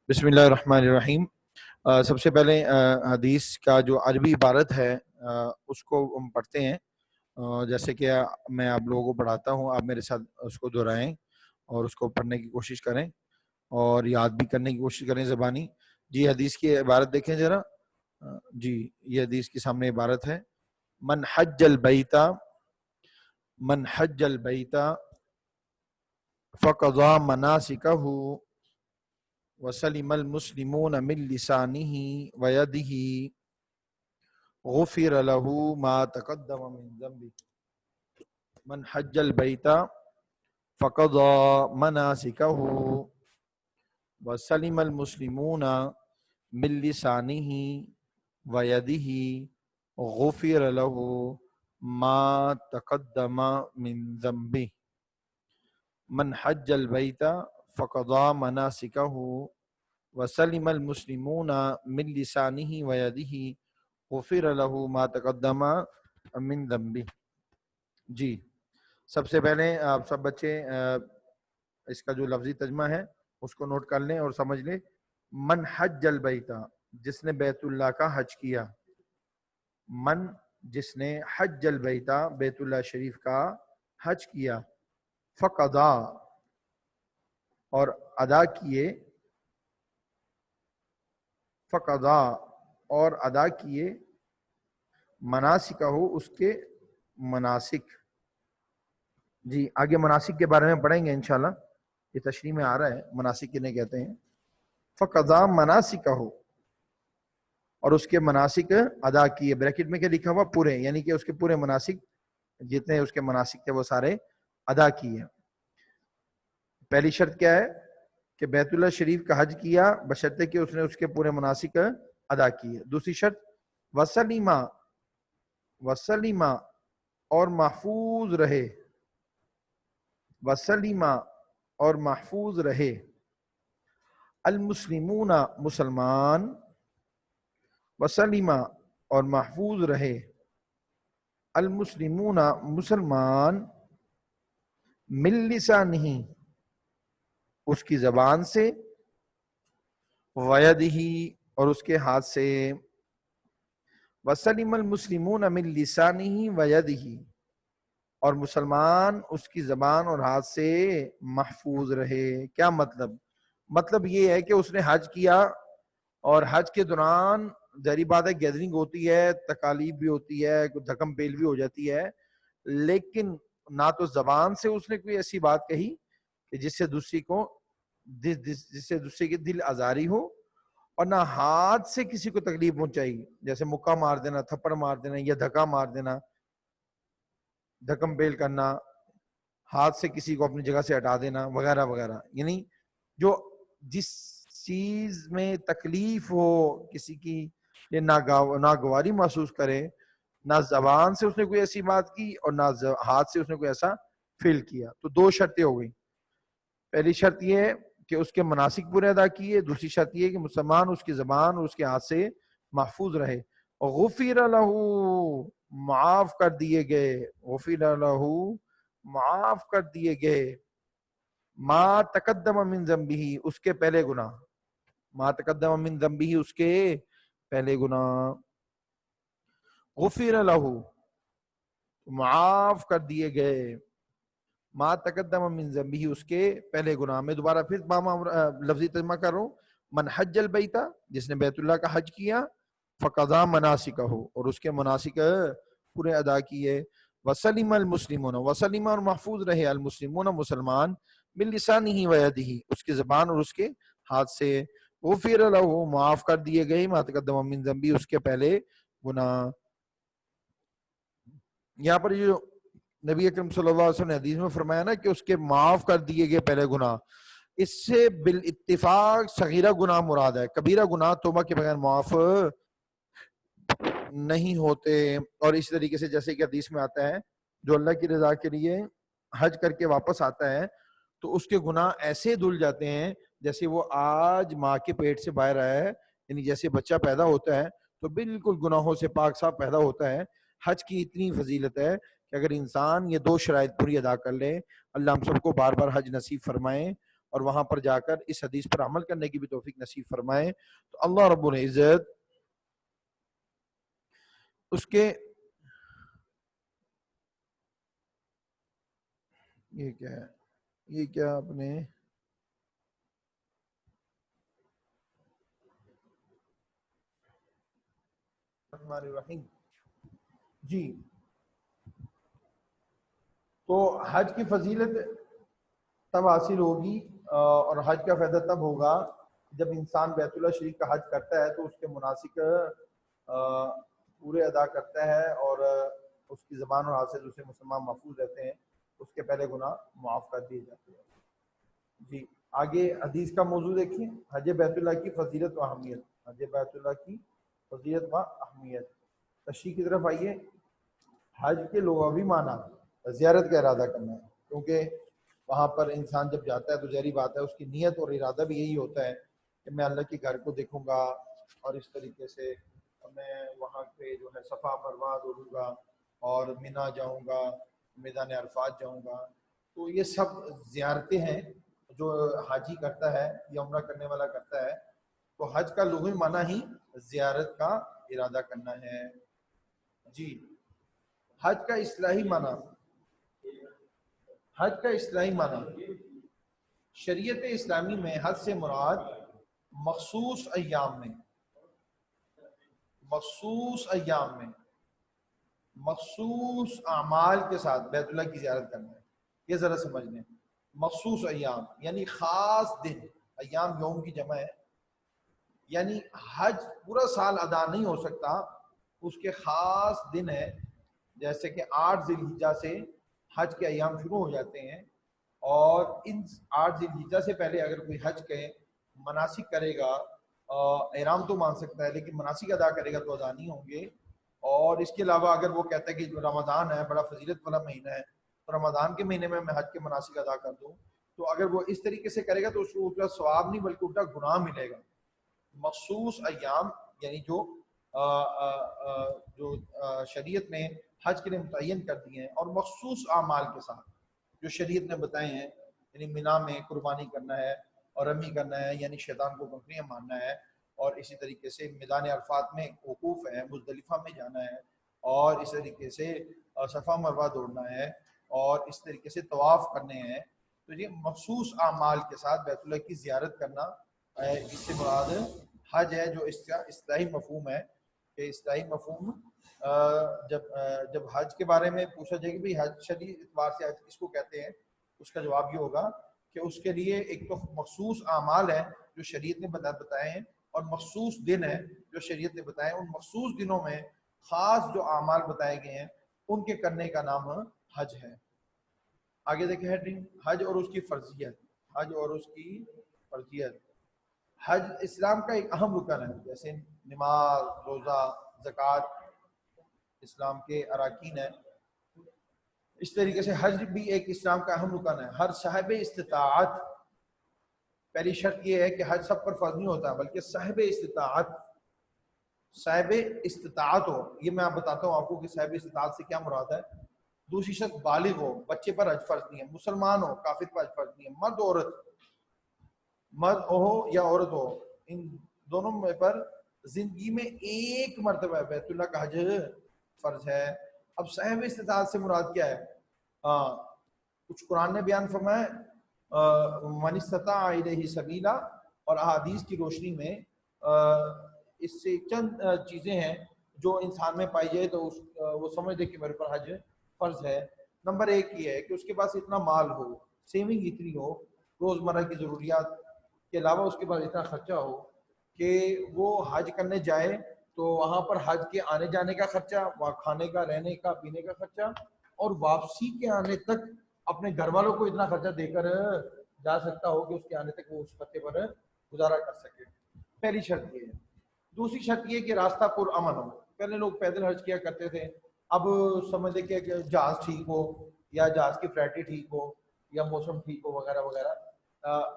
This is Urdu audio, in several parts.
بسم اللہ الرحمن الرحیم۔ سب سے پہلے حدیث کا جو عربی عبارت ہے اس کو ہم پڑھتے ہیں۔ جیسے کہ میں آپ لوگوں کو پڑھاتا ہوں، آپ میرے ساتھ اس کو دہرائیں اور اس کو پڑھنے کی کوشش کریں اور یاد بھی کرنے کی کوشش کریں زبانی۔ جی حدیث کی عبارت دیکھیں ذرا۔ جی یہ حدیث کے سامنے عبارت ہے، من حج البیت فقضى مناسکہ وسلم المسلمون من لسانه ويده غفر له ما تقدم من ذنبه۔ من حج البيت فقضى مناسكه وسلم المسلمون من لسانه ويده غفر له ما تقدم من ذنبه۔ من حج البيت فقضى مناسكه وسلم المسلمون من لسانه ويده غفر له ما تقدم من ذنبه۔ جی سب سے پہلے آپ سب بچے اس کا جو لفظی ترجمہ ہے اس کو نوٹ کر لیں اور سمجھ لیں۔ من حج البیت، جس نے بیت اللہ کا حج کیا۔ من، جس نے، حج البیت، بیت اللہ شریف کا حج کیا۔ فقضا، اور ادا کیے، فقضا اور ادا کیے، مناسکہ، اس کے مناسک۔ جی آگے مناسک کے بارے میں پڑھیں گے انشاءاللہ، یہ تشریح میں آ رہا ہے مناسک کنہیں کہتے ہیں۔ فقضا مناسکہ، اور اس کے مناسک ادا کیے۔ بریکٹ میں کیا لکھا ہوا؟ پورے، یعنی کہ اس کے پورے مناسک، جتنے اس کے مناسک تھے وہ سارے ادا کیے۔ پہلی شرط کیا ہے؟ کہ بیت اللہ شریف کا حج کیا بشرطے کہ اس نے اس کے پورے مناسک ادا کیے۔ دوسری شرط وسلیمہ اور محفوظ رہے، وسلیمہ اور محفوظ رہے، المسلمون مسلمان، وسلیمہ اور محفوظ رہے، المسلمون مسلمان، من لسانہ اس کی زبان سے، ویدہ اور اس کے ہاتھ سے، وسلم المسلمون من لسانہ ویدہ اور مسلمان اس کی زبان اور ہاتھ سے محفوظ رہے۔ کیا مطلب؟ مطلب یہ ہے کہ اس نے حج کیا اور حج کے دوران ظاہری بات ہے گیدرنگ ہوتی ہے، تکالیف بھی ہوتی ہے، دھکم پیل بھی ہو جاتی ہے، لیکن نہ تو زبان سے اس نے کوئی ایسی بات کہی کہ جس سے دوسرے کی دل آزاری ہو، اور نہ ہاتھ سے کسی کو تکلیف پہنچائی، جیسے مکہ مار دینا، تھپڑ مار دینا یا دھکا مار دینا، دھکم پیل کرنا، ہاتھ سے کسی کو اپنی جگہ سے ہٹا دینا وغیرہ وغیرہ۔ یعنی جو جس چیز میں تکلیف ہو کسی کی، یہ ناگواری محسوس کرے، نہ زبان سے اس نے کوئی ایسی بات کی اور نہ ہاتھ سے اس نے کوئی ایسا فیل کیا۔ تو دو شرطیں ہو گئی۔ پہلی شرط یہ ہے کہ اس کے مناسک پورے ادا کیے، دوسری شرط یہ ہے کہ مسلمان اس کی زبان اور اس کے ہاتھ سے محفوظ رہے۔ غفر لہ، معاف کر دیے گئے، غفر لہ معاف کر دیے گئے، ما تقدم من ذنبہ اس کے پہلے گناہ، ما تقدم من ذنبہ اس کے پہلے گناہ، غفر لہ معاف کر دیے گئے، ما تقدم من ذنبہ اس کے پہلے گناہ۔ میں دوبارہ پھر لفظی ترجمہ کر رہا ہوں۔ من حج البیت، جس نے بیت اللہ کا حج کیا، فقضا مناسکہ اور اس کے مناسک پورے ادا کیے، وسلم المسلمون، وسلم اور محفوظ رہے، المسلمون مسلمان، من لسانہ ویدہ اس کی زبان اور اس کے ہاتھ سے، غفر لہ معاف کر دیے گئے، ما تقدم من ذنبہ اس کے پہلے گناہ۔ یہاں پر جو نبی اکرم صلی اللہ علیہ وسلم نے حدیث میں فرمایا نا کہ اس کے معاف کر دیے گئے پہلے گناہ، اس سے بالاتفاق صغیرہ گناہ مراد ہے۔ کبیرہ گناہ توبہ کے بغیر معاف نہیں ہوتے۔ اور اس طریقے سے جیسے کہ حدیث میں آتا ہے، جو اللہ کی رضا کے لیے حج کر کے واپس آتا ہے تو اس کے گناہ ایسے دھل جاتے ہیں جیسے وہ آج ماں کے پیٹ سے باہر آیا ہے، یعنی جیسے بچہ پیدا ہوتا ہے تو بالکل گناہوں سے پاک صاف پیدا ہوتا ہے۔ حج کی اتنی فضیلت ہے کہ اگر انسان یہ دو شرائط پوری ادا کر لے، اللہ ہم سب کو بار بار حج نصیب فرمائیں اور وہاں پر جا کر اس حدیث پر عمل کرنے کی بھی توفیق نصیب فرمائے. تو اللہ رب العزت اس کے یہ کیا ہے، یہ کیا آپ نے جی. تو حج کی فضیلت تب حاصل ہوگی اور حج کا فائدہ تب ہوگا جب انسان بیت اللہ شریف کا حج کرتا ہے تو اس کے مناسک پورے ادا کرتا ہے اور اس کی زبان اور ہاتھ سے دوسرے مسلمان محفوظ رہتے ہیں، اس کے پہلے گناہ معاف کر دیے جاتے ہیں. جی آگے حدیث کا موضوع دیکھیں، حج بیت اللہ کی فضیلت و اہمیت. حج بیت اللہ کی فضیلت و اہمیت. تشریح کی طرف آئیے. حج کے لغوی معنی زیارت کا ارادہ کرنا ہے، کیونکہ وہاں پر انسان جب جاتا ہے تو ظاہری بات ہے اس کی نیت اور ارادہ بھی یہی ہوتا ہے کہ میں اللہ کے گھر کو دیکھوں گا اور اس طریقے سے میں وہاں پہ جو ہے صفا مروا دوڑوں گا اور مینا جاؤں گا، میدان عرفات جاؤں گا. تو یہ سب زیارتیں ہیں جو حاجی کرتا ہے یا عمرہ کرنے والا کرتا ہے. تو حج کا لغوی معنی ہی زیارت کا ارادہ کرنا ہے. جی حج کا اصطلاحی معنی، حج کا اصطلاحی معنی شریعت اسلامی میں حج سے مراد مخصوص ایام میں، مخصوص ایام میں مخصوص اعمال کے ساتھ بیت اللہ کی زیارت کرنا ہے. یہ ذرا سمجھ لیں، مخصوص ایام یعنی خاص دن. ایام یوم کی جمع ہے، یعنی حج پورا سال ادا نہیں ہو سکتا، اس کے خاص دن ہے. جیسے کہ 8 ذی الحجہ سے حج کے ایام شروع ہو جاتے ہیں، اور ان 8 ذی الحجہ سے پہلے اگر کوئی حج کے مناسک کرے گا، احرام تو مان سکتا ہے لیکن مناسک ادا کرے گا تو ادا نہیں ہوں گے. اور اس کے علاوہ اگر وہ کہتا ہے کہ جو رمضان ہے بڑا فضیلت والا مہینہ ہے تو رمضان کے مہینے میں حج کے مناسک ادا کر دوں، تو اگر وہ اس طریقے سے کرے گا تو اس کو الٹا ثواب نہیں بلکہ الٹا گناہ ملے گا. مخصوص ایام یعنی جو شریعت نے حج کے لیے متعین کر دیے ہیں، اور مخصوص اعمال کے ساتھ جو شریعت نے بتائے ہیں، یعنی مینا میں قربانی کرنا ہے اور رمی کرنا ہے، یعنی شیطان کو بکریاں مارنا ہے، اور اسی طریقے سے میدان عرفات میں وقوف ہے، مزدلفہ میں جانا ہے، اور اس طریقے سے صفا مروہ دوڑنا ہے، اور اس طریقے سے طواف کرنے ہیں. تو یہ مخصوص اعمال کے ساتھ بیت اللہ کی زیارت کرنا اس سے مراد حج ہے. جو اس کا اصطلاحی مفہوم ہے کہ اصطلاحی مفہوم جب حج کے بارے میں پوچھا جائے کہ بھئی حج شرعی اعتبار سے حج کس کو کہتے ہیں، اس کا جواب یہ ہوگا کہ اس کے لیے ایک تو مخصوص اعمال ہیں جو شریعت نے بتائے ہیں، اور مخصوص دن ہیں جو شریعت نے بتائے ہیں. ان مخصوص دنوں میں خاص جو اعمال بتائے گئے ہیں ان کے کرنے کا نام حج ہے. آگے دیکھیں ہیڈنگ، حج اور اس کی فرضیت. حج اور اس کی فرضیت. حج اسلام کا ایک اہم رکن ہے، جیسے نماز، روزہ، زکوٰۃ اسلام کے اراکین ہیں، اس طریقے سے حج بھی ایک اسلام کا اہم رکن ہے. ہر صاحب استطاعت، پہلی شرط یہ ہے کہ حج سب پر فرض نہیں ہوتا بلکہ صاحب استطاعت، صاحب استطاعت ہو. یہ میں بتاتا ہوں آپ کو کہ صاحب استطاعت سے کیا مراد ہے. دوسری شرط بالغ ہو، بچے پر حج فرض نہیں ہے. مسلمان ہو، کافر پر حج فرض نہیں ہے. مرد عورت، مرد ہو یا عورت ہو، ان دونوں میں پر زندگی میں ایک مرتبہ بیت اللہ کا حج فرض ہے. اب صاحب استطاعت سے مراد کیا ہے؟ کچھ قرآن نے بیان فرمایا من استطاع الیہ سبیلا، اور احادیث کی روشنی میں اس سے چند چیزیں ہیں جو انسان میں پائی جائے تو وہ سمجھ دے کہ میرے پر حج فرض ہے. نمبر 1 یہ ہے کہ اس کے پاس اتنا مال ہو، سیونگ اتنی ہو، روزمرہ کی ضروریات کے علاوہ اس کے پاس اتنا خرچہ ہو کہ وہ حج کرنے جائے تو وہاں پر حج کے آنے جانے کا خرچہ، وہاں کھانے کا، رہنے کا، پینے کا خرچہ، اور واپسی کے آنے تک اپنے گھر والوں کو اتنا خرچہ دے کر جا سکتا ہو کہ اس کے آنے تک وہ اس خطے پر گزارا کر سکے. پہلی شرط یہ ہے. دوسری شرط یہ کہ راستہ پر امن ہو. پہلے لوگ پیدل حج کیا کرتے تھے، اب سمجھتے کہ جہاز ٹھیک ہو یا جہاز کی فلائٹیں ٹھیک ہو یا موسم ٹھیک ہو وغیرہ وغیرہ،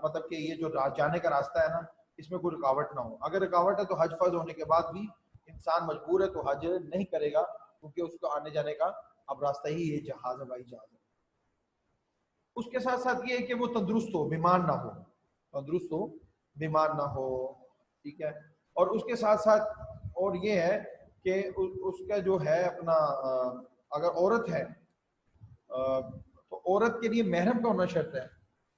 مطلب کہ یہ جو جانے کا راستہ ہے نا اس میں کوئی رکاوٹ نہ ہو. اگر رکاوٹ ہے تو حج فرض ہونے کے بعد بھی انسان مجبور ہے تو حج نہیں کرے گا، کیونکہ اس کو آنے جانے کا اب راستہ ہی یہ جہاز، ہوائی جہاز ہے. اس کے ساتھ ساتھ یہ ہے کہ وہ تندرست ہو، بیمار نہ ہو. تندرست ہو، بیمار نہ ہو، ٹھیک ہے. اور اس کے ساتھ ساتھ اور یہ ہے کہ اس کا جو ہے اپنا اگر عورت ہے تو عورت کے لیے محرم کا ہونا شرط ہے.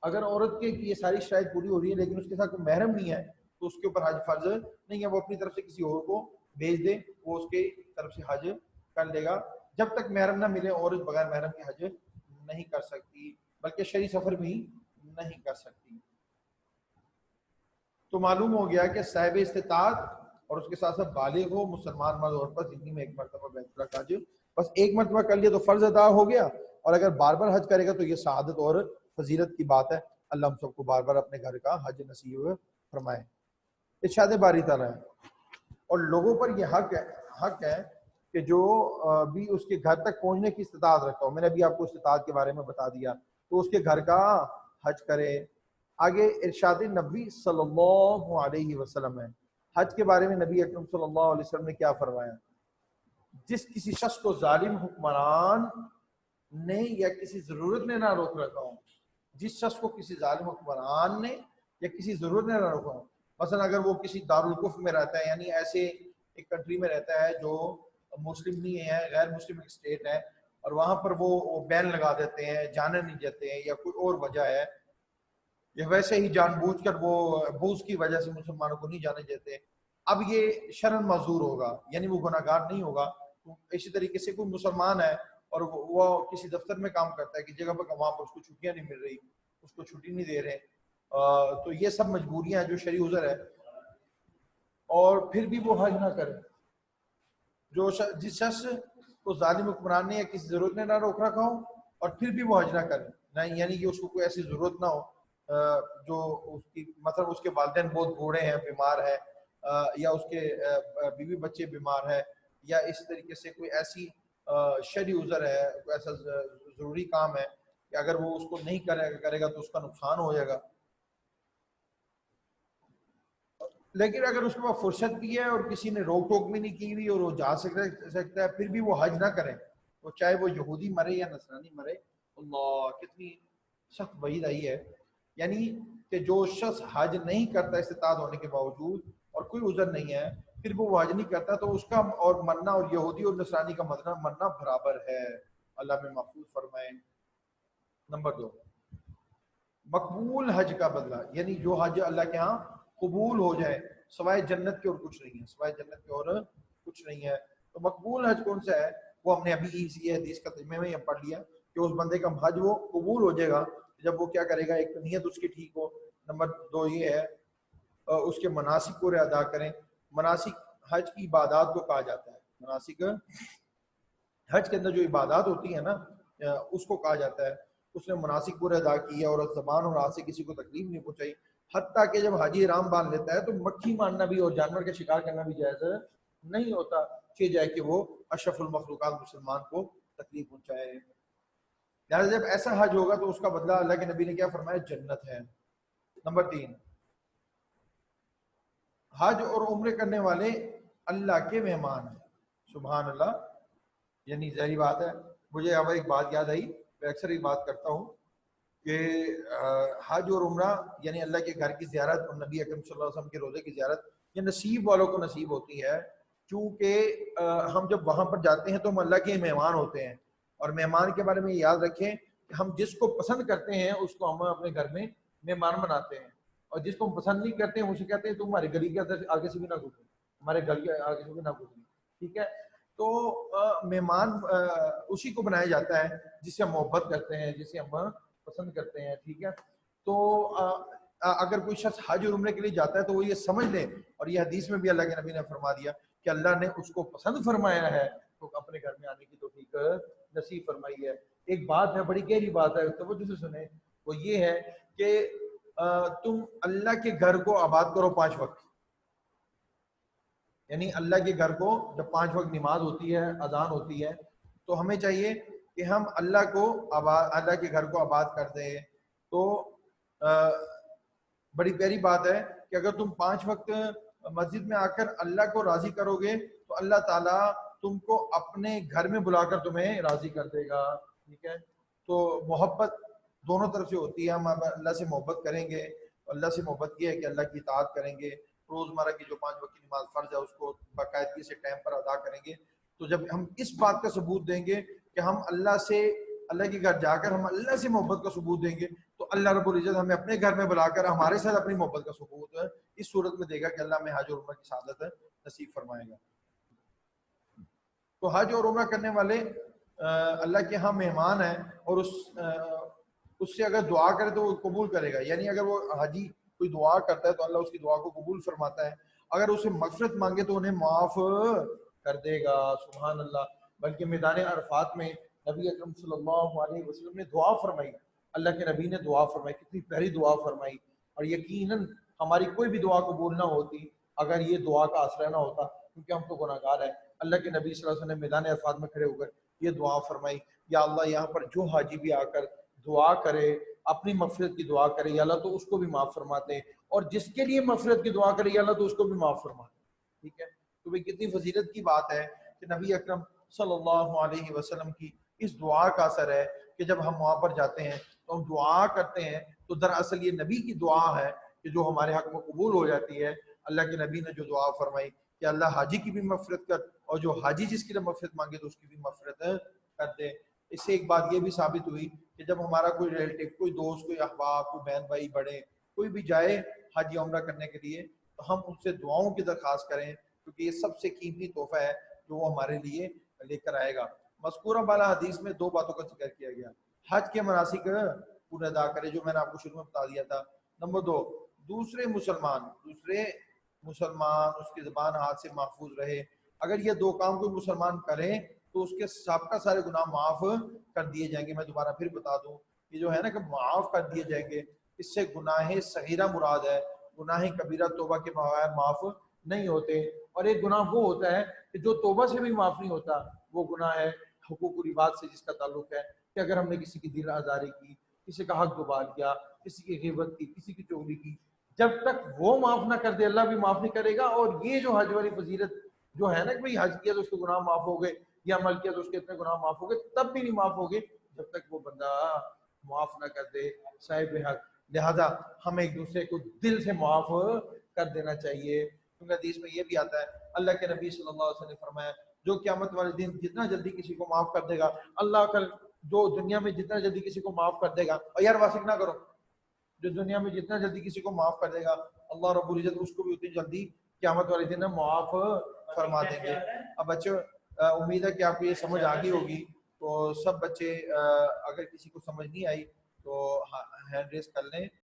اگر عورت کے یہ ساری شرائط پوری ہو رہی ہے لیکن اس کے ساتھ کوئی محرم نہیں ہے تو اس کے اوپر حج فرض نہیں ہے. وہ اپنی طرف سے کسی اور کو بھیج دے، وہ اس کے طرف سے حج کر لے گا. جب تک محرم نہ ملے عورت بغیر محرم کے حج نہیں کر سکتی، بلکہ شرعی سفر بھی نہیں کر سکتی. تو معلوم ہو گیا کہ صاحب استطاعت اور اس کے ساتھ ساتھ بالغ ہو مسلمان مرد عورت پر زندگی میں ایک مرتبہ بیت اللہ کا حج بس ایک مرتبہ کر لیا تو فرض ادا ہو گیا. اور اگر بار بار حج کرے گا تو یہ سعادت اور فضیلت کی بات ہے. اللہ ہم سب کو بار بار اپنے گھر کا حج نصیب فرمائے. ارشاد باری تعالیٰ ہے اور لوگوں پر یہ حق ہے کہ جو بھی اس کے گھر تک پہنچنے کی استطاعت رکھتا ہو. میں نے ابھی آپ کو استطاعت کے بارے میں بتا دیا، تو اس کے گھر کا حج کرے. آگے ارشاد نبی صلی اللہ علیہ وسلم ہے. حج کے بارے میں نبی اکرم صلی اللہ علیہ وسلم نے کیا فرمایا؟ جس کسی شخص کو ظالم حکمران نے یا کسی ضرورت نے نہ روک رکھا ہو، جس شخص کو کسی ظالم حکمران نے یا کسی ضرورت نے نہ روکا ہو، مثلا اگر وہ کسی دارالکفر میں رہتا ہے، یعنی ایسے ایک کنٹری میں رہتا ہے جو مسلم نہیں ہے، غیر مسلم ایک اسٹیٹ ہے، اور وہاں پر وہ بین لگا دیتے ہیں، جانے نہیں دیتے ہیں، یا کوئی اور وجہ ہے، یا ویسے ہی جان بوجھ کر وہ بغض کی وجہ سے مسلمانوں کو نہیں جانے دیتے. اب یہ شرعاً معذور ہوگا، یعنی وہ گناہ گار نہیں ہوگا. اسی طریقے سے کوئی مسلمان ہے اور وہ کسی دفتر میں کام کرتا ہے کہ جگہ پر وہاں پر اس کو چھٹیاں نہیں مل رہی، اس کو چھٹی نہیں دے رہے، تو یہ سب مجبوریاں ہیں جو شرعی عذر ہے، اور پھر بھی وہ حج نہ کرے. جس شخص کو ظالم حکمران نے یا کسی ضرورت نے نہ روک رکھا ہو اور پھر بھی وہ حج نہ کرے، نہیں یعنی کہ اس کو کوئی ایسی ضرورت نہ ہو جو اس کی مطلب اس کے والدین بہت بوڑھے ہیں، بیمار ہے، یا اس کے بیوی بچے بیمار ہے، یا اس طریقے سے کوئی ایسی شرعی عذر ہے، کوئی ایسا ضروری کام ہے کہ اگر وہ اس کو نہیں کرے گا تو اس کا نقصان ہو جائے گا. لیکن اگر اس کے پاس فرصت بھی ہے اور کسی نے روک ٹوک بھی نہیں کی ہوئی اور وہ جا سکتا ہے، پھر بھی وہ حج نہ کرے، وہ چاہے وہ یہودی مرے یا نصرانی مرے. اللہ کتنی سخت وعید آئی ہے. یعنی کہ جو شخص حج نہیں کرتا استطاعت ہونے کے باوجود اور کوئی عذر نہیں ہے، پھر وہ حج نہیں کرتا تو اس کا اور مرنا اور یہودی اور نصرانی کا مرنا برابر ہے. اللہ میں محفوظ فرمائے. نمبر 2، مقبول حج کا بدلہ، یعنی جو حج اللہ کے ہاں قبول ہو جائے، سوائے جنت کے اور کچھ نہیں ہے، سوائے جنت کے اور کچھ نہیں ہے. تو مقبول حج کون سا ہے؟ وہ ہم نے ابھی اسی حدیث کا ترجمے میں پڑھ لیا کہ اس بندے کا حج وہ قبول ہو جائے گا جب وہ کیا کرے گا، ایک نیت اس کی ٹھیک ہو. نمبر 2 یہ ہے اس کے مناسک پورے ادا کریں. مناسک حج کی عبادات کو کہا جاتا ہے. مناسک حج کے اندر جو عبادات ہوتی ہیں نا اس کو کہا جاتا ہے. اس نے مناسک پورے ادا کیا اور زبان اور ہاتھ سے کسی کو تکلیف نہیں پہنچائی. حتیٰ کہ جب حاجی احرام باندھ لیتا ہے تو مکھی مارنا بھی اور جانور کا شکار کرنا بھی جائز نہیں ہوتا کہ جائے کہ وہ اشرف المخلوقات مسلمان کو تکلیف پہنچائے. لہٰذا جب ایسا حج ہوگا تو اس کا بدلہ اللہ کے نبی نے کیا فرمایا؟ جنت ہے. نمبر 3، حج اور عمرے کرنے والے اللہ کے مہمان ہیں. سبحان اللہ. یعنی ظاہری بات ہے، مجھے اب ایک بات یاد آئی، میں اکثر یہ بات کرتا ہوں کہ حج اور عمرہ یعنی اللہ کے گھر کی زیارت اور نبی اکرم صلی اللہ علیہ وسلم کے روزے کی زیارت یہ نصیب والوں کو نصیب ہوتی ہے. کیونکہ ہم جب وہاں پر جاتے ہیں تو ہم اللہ کے مہمان ہوتے ہیں. اور مہمان کے بارے میں یاد رکھیں کہ ہم جس کو پسند کرتے ہیں اس کو ہم اپنے گھر میں مہمان بناتے ہیں، اور جس کو ہم پسند نہیں کرتے ہیں اسے کہتے ہیں تم ہمارے گلی کے آگے سے بھی نہ گزرے، ہمارے گھر کے آگے سے بھی نہ گزرے. ٹھیک ہے. تو مہمان اسی کو بنایا جاتا ہے جس سے ہم محبت کرتے ہیں، جسے ہم پسند کرتے ہیں. ٹھیک ہے. تو اگر کوئی شخص حج اور عمرے کے لیے جاتا ہے تو وہ یہ سمجھ لے، اور یہ حدیث میں بھی اللہ کے نبی نے فرما دیا کہ اللہ نے اس کو پسند فرمایا ہے تو اپنے گھر میں آنے کی توفیق نصیب فرمائی ہے. ایک بات ہے، بڑی گہری بات ہے، توجہ سے سنیں. وہ یہ ہے کہ تم اللہ کے گھر کو آباد کرو 5 وقت. یعنی اللہ کے گھر کو جب 5 وقت نماز ہوتی ہے، اذان ہوتی ہے، تو ہمیں چاہیے کہ ہم اللہ کے گھر کو آباد کر دیں. تو بڑی پیاری بات ہے کہ اگر تم 5 وقت مسجد میں آ کر اللہ کو راضی کرو گے تو اللہ تعالیٰ تم کو اپنے گھر میں بلا کر تمہیں راضی کر دے گا. ٹھیک ہے. تو محبت دونوں طرف سے ہوتی ہے. ہم اللہ سے محبت کریں گے اللہ سے محبت یہ ہے کہ اللہ کی اطاعت کریں گے، روزمرہ کی جو 5 وقت کی نماز فرض ہے اس کو باقاعدگی سے ٹائم پر ادا کریں گے، تو جب ہم اس بات کا ثبوت دیں گے کہ ہم اللہ کے گھر جا کر ہم اللہ سے محبت کا ثبوت دیں گے، تو اللہ رب العزت ہمیں اپنے گھر میں بلا کر ہمارے ساتھ اپنی محبت کا ثبوت اس صورت میں دے گا کہ اللہ ہمیں حج اور عمرہ کی سعادت نصیب فرمائے گا۔ تو حج اور عمرہ کرنے والے اللہ کے ہاں مہمان ہیں، اور اس سے اگر دعا کرے تو وہ قبول کرے گا، یعنی اگر وہ حاجی کوئی دعا کرتا ہے تو اللہ اس کی دعا کو قبول فرماتا ہے، اگر اسے مغفرت مانگے تو انہیں معاف کر دے گا۔ سبحان اللہ۔ بلکہ میدان عرفات میں نبی اکرم صلی اللہ علیہ وسلم نے دعا فرمائی، اللہ کے نبی نے دعا فرمائی، کتنی پیاری دعا فرمائی، اور یقیناً ہماری کوئی بھی دعا قبول نہ ہوتی اگر یہ دعا کا آسرا نہ ہوتا، کیونکہ ہم تو گناہ گار ہیں۔ اللہ کے نبی صلی اللہ علیہ وسلم نے میدان عرفات میں کھڑے ہو کر یہ دعا فرمائی، یا اللہ یہاں پر جو حاجی بھی آ کر دعا کرے، اپنی مغفرت کی دعا کرے، یا اللہ تو اس کو بھی معاف فرماتے، اور جس کے لیے مغفرت کی دعا کرے یا اللہ تو اس کو بھی معاف فرماتے۔ ٹھیک ہے، تو بھئی کتنی فضیلت کی بات ہے کہ نبی اکرم صلی اللہ علیہ وسلم کی اس دعا کا اثر ہے کہ جب ہم وہاں پر جاتے ہیں تو ہم دعا کرتے ہیں، تو دراصل یہ نبی کی دعا ہے کہ جو ہمارے حق میں قبول ہو جاتی ہے۔ اللہ کے نبی نے جو دعا فرمائی کہ اللہ حاجی کی بھی مغفرت کر، اور جو حاجی جس کے لیے مغفرت مانگے تو اس کی بھی مغفرت کر دے۔ اس سے ایک بات یہ بھی ثابت ہوئی کہ جب ہمارا کوئی ریلیٹو، کوئی دوست، کوئی احباب، کوئی بہن بھائی بڑے، کوئی بھی جائے حج عمرہ کرنے کے لیے، تو ہم ان سے دعاؤں کی درخواست کریں، کیونکہ یہ سب سے قیمتی تحفہ ہے جو وہ ہمارے لیے لے کر آئے گا۔ مذکورہ بالا حدیث میں 2 باتوں کا ذکر کیا گیا، حج کے مناسک پورے ادا کرے، جو میں نے آپ کو شروع میں بتا دیا تھا۔ نمبر 2، دوسرے مسلمان اس کی زبان ہاتھ سے محفوظ رہے۔ اگر یہ 2 کام کوئی مسلمان کرے تو اس کے سابقہ سارے گناہ معاف کر دیے جائیں گے۔ میں دوبارہ پھر بتا دوں، یہ جو ہے نا کہ معاف کر دیے جائیں گے، اس سے گناہ صغیرہ مراد ہے، گناہ کبیرہ توبہ کے بغیر معاف نہیں ہوتے۔ اور ایک گناہ وہ ہوتا ہے کہ جو توبہ سے بھی معاف نہیں ہوتا، وہ گناہ ہے حقوق العباد سے، جس کا تعلق ہے کہ اگر ہم نے کسی کی دل آزاری کی، کسی کا حق ڈبال کیا، کسی کی غیبت کی، کسی کی چغلی کی، جب تک وہ معاف نہ کر دے اللہ بھی معاف نہیں کرے گا۔ اور یہ جو حج والی فضیلت جو ہے نا کہ بھئی حج کیا تو اس کے گناہ معاف ہو گئے، یا عمل کیا تو اس کے اتنے گناہ معاف ہو گئے، تب بھی نہیں معاف ہو گئے جب تک وہ بندہ معاف نہ کر دے صاحب حق۔ لہذا ہمیں ایک دوسرے کو دل سے معاف کر دینا چاہیے، کیونکہ حدیث میں یہ بھی آتا ہے، اللہ کے نبی صلی اللہ علیہ وسلم نے فرمایا جو قیامت والے دن جتنا جلدی کسی کو معاف کر دے گا، اللہ کل جو دنیا میں جتنا جلدی کسی کو معاف کر دے گا، اور یار واسق نہ کرو، جو دنیا میں جتنا جلدی کسی کو معاف کر دے گا، اللہ رب العزت اس کو بھی اتنی جلدی قیامت والے دن معاف فرما دیں گے۔ اب بچوں امید ہے کہ آپ کو یہ سمجھ آ گئی ہوگی، تو سب بچے اگر کسی کو سمجھ نہیں آئی تو ہینڈ ریز کر لیں۔